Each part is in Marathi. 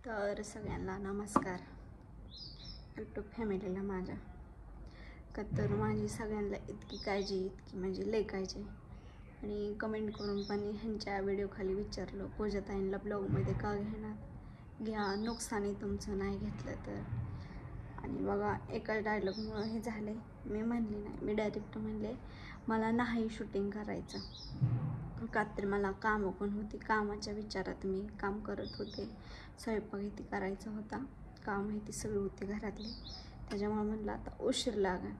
तर सगळ्यांना नमस्कार. यूट्यूब फॅमिलीला माझ्या तर माझी सगळ्यांना इतकी काळजी, इतकी म्हणजे लई काळजी. आणि कमेंट करून पण ह्यांच्या व्हिडिओ खाली विचारलं, पूजाताईंना ब्लॉगमध्ये का घेणार, घ्या, नुकसानी तुमचं नाही घेतलं तर. आणि बघा एका डायलॉगमुळं हे झाले. मी म्हणले नाही, मी डायरेक्ट म्हणले मला नाही शूटिंग करायचं का तर मला कामं पण होती. कामाच्या विचारात मी काम करत होते, स्वयंपाक इथे करायचा होता, काम इथे सगळी होती घरातली, त्याच्यामुळे म्हणलं आता उशीर लागेल.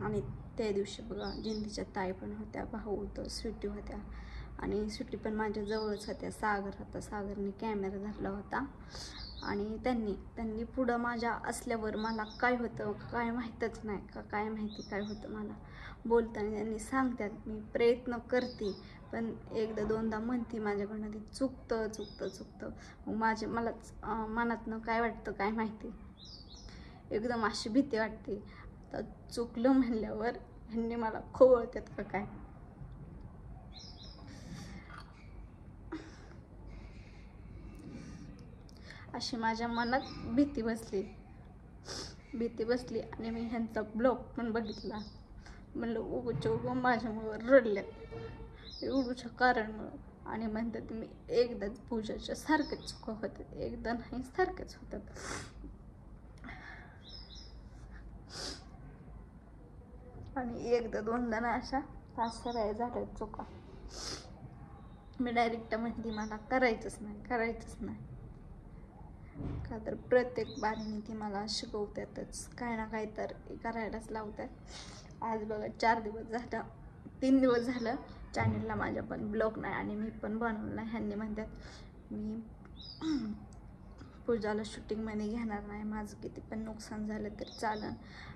आणि त्या दिवशी बघा जिंतीच्या ताई पण होत्या, भाऊ होतं, स्वीटी होत्या. आणि स्वीटी पण माझ्या जवळच होत्या. सागर होता, सागरने कॅमेरा धरला होता. आणि त्यांनी पुढं माझ्या असल्यावर मला काय होतं काय माहीतच नाही का, काय माहिती काय होतं मला. बोलताना त्यांनी सांगतात, मी प्रयत्न करते पण एकदा दोनदा म्हणते माझ्याकडनं ते चुकतं. मग मलाच मनातनं काय वाटतं काय माहिती, एकदम अशी भीती वाटते आता चुकलं म्हणल्यावर ह्यांनी मला खोवळतात का काय. अशी माझ्या मनात भीती बसली. आणि मी ह्यांचा ब्लॉग पण बघितला. म्हणलं उगं माझ्यामुळं रडल्यात एवढूच्या कारणमुळं. आणि म्हणतात मी एकदाच पूजाच्या सारखेच चुका होतात, एकदा नाही सारखेच होतात. आणि एकदा दोनदा ना अशा 5-6 वेळा झाल्या चुका. मी डायरेक्ट म्हणते मला करायचंच नाही का तर प्रत्येक बारीने ती मला शिकवतातच, काय ना काय तर करायलाच लावतात. आज बघा 3 दिवस झालं चॅनलला माझ्या पण ब्लॉग नाही आणि मी पण बनवलं नाही. ह्यांनी म्हणतात मी पूजाला शूटिंगमध्ये घेणार नाही, माझं किती पण नुकसान झालं तरी चालन.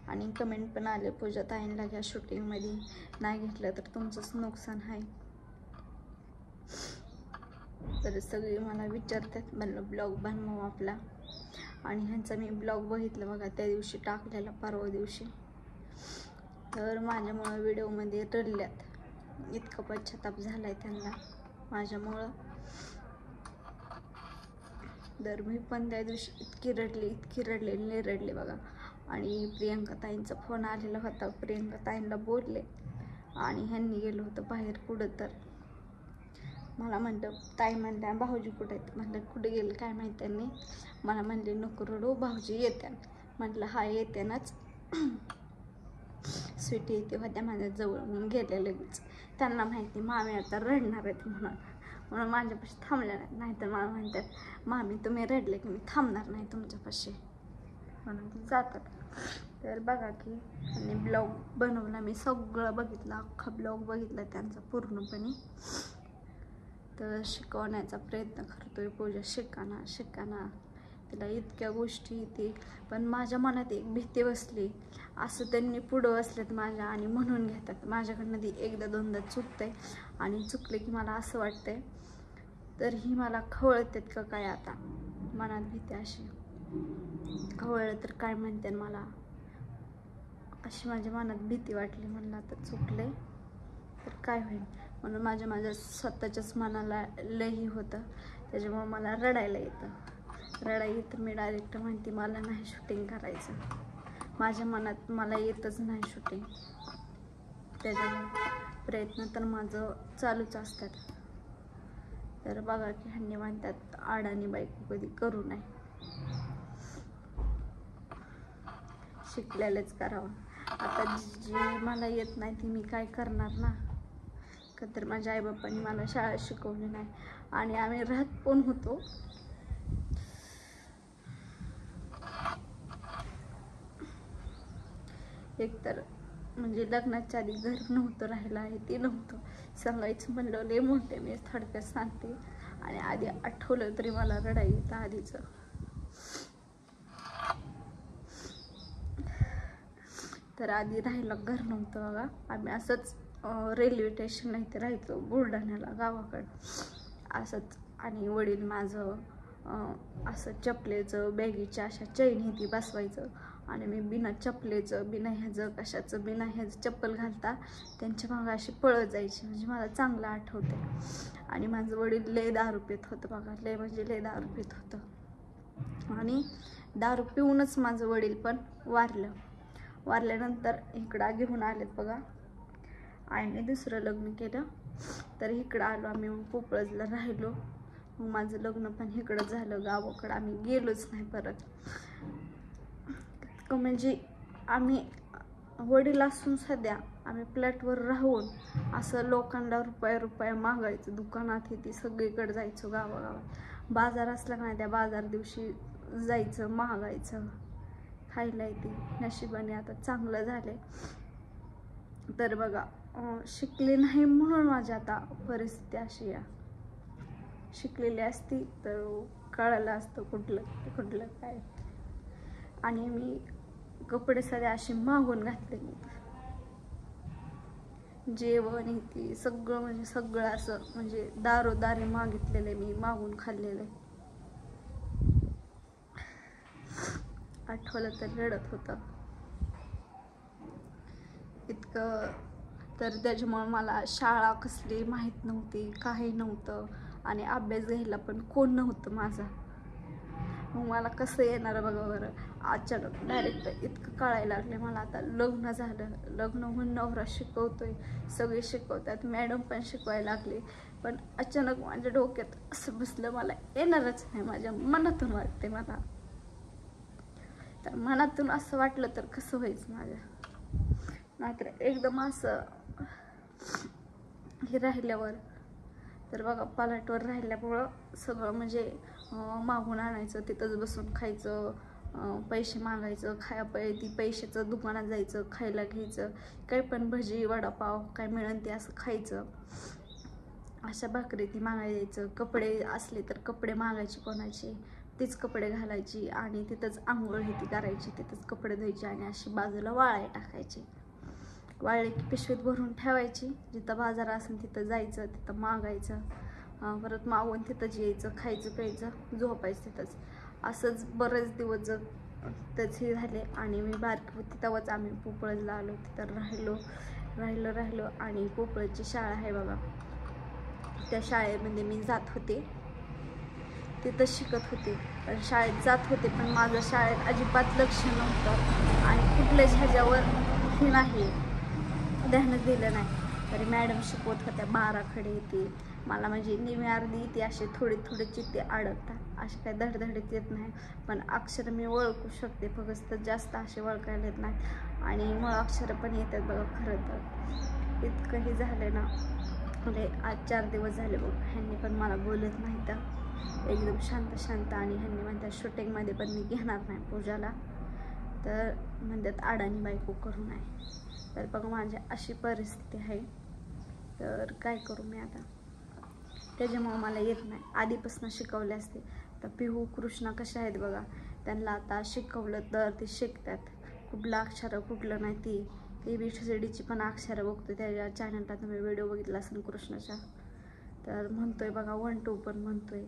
आणि कमेंट पण आले, पूजाताईंना घ्या शूटिंगमध्ये, नाही घेतलं तर तुमचंच नुकसान आहे. तर सगळे मला विचारतात, म्हणलं ब्लॉग बनवू आपला. आणि ह्यांचा मी ब्लॉग बघितलं बघा त्या दिवशी टाकलेला, परवा दिवशी. तर माझ्यामुळं व्हिडिओमध्ये रडल्यात, इतका पश्चाताप झालाय त्यांना माझ्यामुळं. तर मी पण त्या दिवशी इतकी रडले बघा. आणि प्रियंका ताईंचा फोन आलेला होता, प्रियंका ताईंना बोलले. आणि ह्यांनी गेलो होतं बाहेर कुठं तर. मला म्हणतं ताई म्हणल्या भाऊजी कुठे आहेत, म्हणलं कुठे गेले काय माहीत. त्यांनी मला म्हणले नको रडू, भाऊजी येत्या. म्हटलं हा येत्यानच. स्वीटी येते होत्या माझ्या जवळ, म्हणून गेले लगेच. त्यांना माहिती मामी आता रडणार आहेत म्हणून माझ्यापाशी थांबल्या नाही तर मला म्हणतात मामी तुम्ही रडले की मी थांबणार नाही तुमच्यापाशी, म्हणून ते जातात. तर बघा की त्यांनी ब्लॉग बनवला, मी सगळं बघितलं, अख्खा ब्लॉग बघितला त्यांचा पूर्णपणे. तर शिकवण्याचा प्रयत्न करतोय, पूजा शिकाना तिला इतक्या गोष्टी येते. पण माझ्या मनात एक भीती बसली, असं त्यांनी पुढं बसलेत माझ्या आणि म्हणून घेतात माझ्याकडनं ती एकदा दोनदा चुकतंय. आणि चुकले की मला असं वाटतंय तर ही मला खवळतात का काय. आता मनात भीती अशी, खवळलं तर काय म्हणते मला, अशी माझ्या मनात भीती वाटली. म्हणलं आता चुकले तर काय होईल, म्हणून माझ्या स्वतःच्याच मनाला लई होतं, त्याच्यामुळे मला रडायला येतं. मी डायरेक्ट म्हणते मला नाही शूटिंग करायचं, माझ्या मनात मला येतच नाही शूटिंग. त्याच्यामुळे प्रयत्न तर माझं चालूच असतात. तर बघा की ह्यांनी म्हणतात अडाणी बायको कधी करू नये, शिकलेलंच करावं. आता जी मला येत नाही ती मी काय करणार ना, का तर माझ्या आईबापांनी मला शाळा शिकवली नाही. आणि आम्ही राहत पण होतो, एकतर म्हणजे लग्नाच्या आधी घर नव्हतं राहायला, आहे ते नव्हतं. सांगायचं म्हणलं लय मोठे मी थोडक्यात सांगते. आणि आधी आठवलं तरी मला रडाई येतं आधीचं. तर आधी राहायला घर नव्हतं बघा, आम्ही असंच रेल्वे स्टेशनला इथे राहायचो, बुलढाण्याला गावाकडं असंच. आणि वडील माझं असं चपलेचं बॅगीच्या अशा चैन ती बसवायचं. आणि मी बिना चपलेचं बिना ह्याचं चप्पल घालता त्यांच्या मागं अशी पळत जायची, म्हणजे मला चांगलं आठवते. आणि माझं वडील लय दारू पीत होतं बघा, लय म्हणजे लय दारू पीत होतं. आणि दारू पिऊनच माझं वडील पण वारल्यानंतर इकडं घेऊन आलेत बघा. आईने दुसरं लग्न केलं तर इकडं आलो आम्ही, मग पोपळजला राहिलो. मग माझं लग्न पण इकडं झालं, गावाकडं आम्ही गेलोच नाही परत. म्हणजे आम्ही वडील असून सध्या आम्ही फ्लॅटवर राहून असं लोकांना रुपया मागायचं, दुकानात हे ती सगळीकडे जायचो गावागावात. बाजार असला नाही त्या बाजार दिवशी जायचं, मागायचं, खायला येते. नशिबाने आता चांगलं झालंय. तर बघा शिकले नाही म्हणून माझी आता परिस्थिती अशी आहे. शिकलेली असती तर कळलं असतं कुठलं काय. आणि मी कपडे सगळे असे मागून घातले, जेवण इथे सगळं म्हणजे सगळं असं म्हणजे दारोदारी मागितलेले, मी मागून खाल्लेले. आठवलं तर रडत होतं इतकं. तर त्याच्यामुळे मला शाळा कसली माहीत नव्हती, काही नव्हतं, आणि अभ्यास घ्यायला पण कोण नव्हतं माझा. मग मला कसं येणार बघा बरं. अचानक डायरेक्ट इतकं कळायला लागले मला. आता लग्न झालं, लग्न होऊन नवरा शिकवतोय, सगळे शिकवतात, मॅडम पण शिकवायला लागले. पण अचानक माझ्या डोक्यात असं बसलं मला येणारच नाही. माझ्या मनातून वाटते मला. तर मनातून असं वाटलं तर कसं व्हायचं माझ्या. नाहीतर एकदम असं हे राहिल्यावर तर बघा पलाटवर राहिल्यामुळं सगळं म्हणजे मागून आणायचं, तिथंच बसून खायचं, पैसे मागायचं, ती पैशाचं दुकानात जायचं, खायला घ्यायचं, काही पण भजी वडापाव काय मिळेल ते असं खायचं. अशा भाकरी ती मागायचं. कपडे असले तर कपडे मागायचे कोणाचे, तीच कपडे घालायची आणि तिथंच आंघोळ ही ती करायची, तिथंच कपडे धुवायचे आणि अशी बाजूला वाळाय टाकायचे. वाळले की पिशवीत भरून ठेवायची. जिथं बाजार असेल तिथं जायचं, तिथं मागायचं, परत मागून तिथंच यायचं, खायचं प्यायचं, झोपायचं तिथंच. असंच बरेच दिवस तेच हे झाले. आणि मी बारकी होती तेव्हाच आम्ही पोपळजला आलो, तिथं राहिलो. आणि पोपळची शाळा आहे बघा, त्या शाळेमध्ये मी जात होते, तिथं शिकत होते. पण शाळेत जात होते पण माझं शाळेत अजिबात लक्ष नव्हतं आणि कुठल्याच ह्याच्यावर हे नाही, ध्यानच दिलं नाही. तरी मॅडम शिकवत होत्या 12 खडे येते मला, म्हणजे निम्मी अर्धी येते, असे थोडे चित्ते अडकतात, असे काही धडधडीत येत नाही. पण अक्षर मी ओळखू शकते, फक्त जास्त असे ओळखायला येत नाही. आणि मग अक्षर पण येतात बघा. खरं तर इतकंही झालं ना, म्हणजे आज 4 दिवस झाले बघ, ह्यांनी पण मला बोलत नाही तर एकदम शांत. आणि ह्यांनी म्हणतात शूटिंगमध्ये पण मी घेणार नाही पूजाला, तर म्हणतात अडाणी बायको करू नये. तर बघ माझी अशी परिस्थिती आहे. तर काय करू मी आता. त्याच्यामुळे मला येत नाही. आधीपासून शिकवले असते तर पिहू कृष्णा कशा आहेत बघा, त्यांना आता शिकवलं तर ते शिकतात. कुठलं अक्षर कुठलं नाही ती ABCDची पण अक्षरं बघतो. त्याच्या चॅनलला तुम्ही व्हिडिओ बघितला असेल कृष्णाच्या, तर म्हणतोय बघा 1 2 पण म्हणतोय,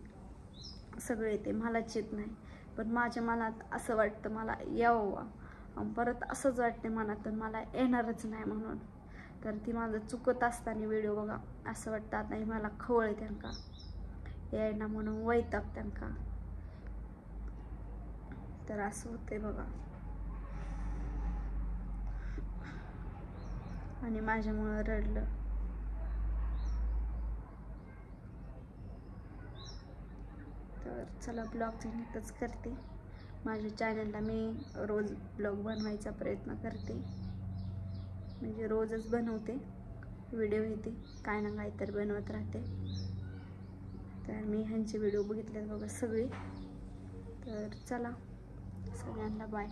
सगळे येते. मलाच येत नाही. पण माझ्या मनात असं वाटतं मला यावं, परत असंच वाटते मनातून मला येणारच नाही म्हणून. तर ती माझं चुकत असताना व्हिडिओ बघा असं वाटतं आता मला खवळ त्यांका यायना म्हणून वैताग त्यांका. तर असं होते बघा. आणि माझ्यामुळं रडलं. तर चला ब्लॉग इथंच करते. माझ्या चॅनलला मी रोज ब्लॉग बनवायचा प्रयत्न करते, म्हणजे रोजच बनवते व्हिडिओ येते, काय ना काय तर बनवत राहते. तर मी ह्यांचे व्हिडिओ बघितले बघा सगळे. तर चला सगळ्यांना बाय.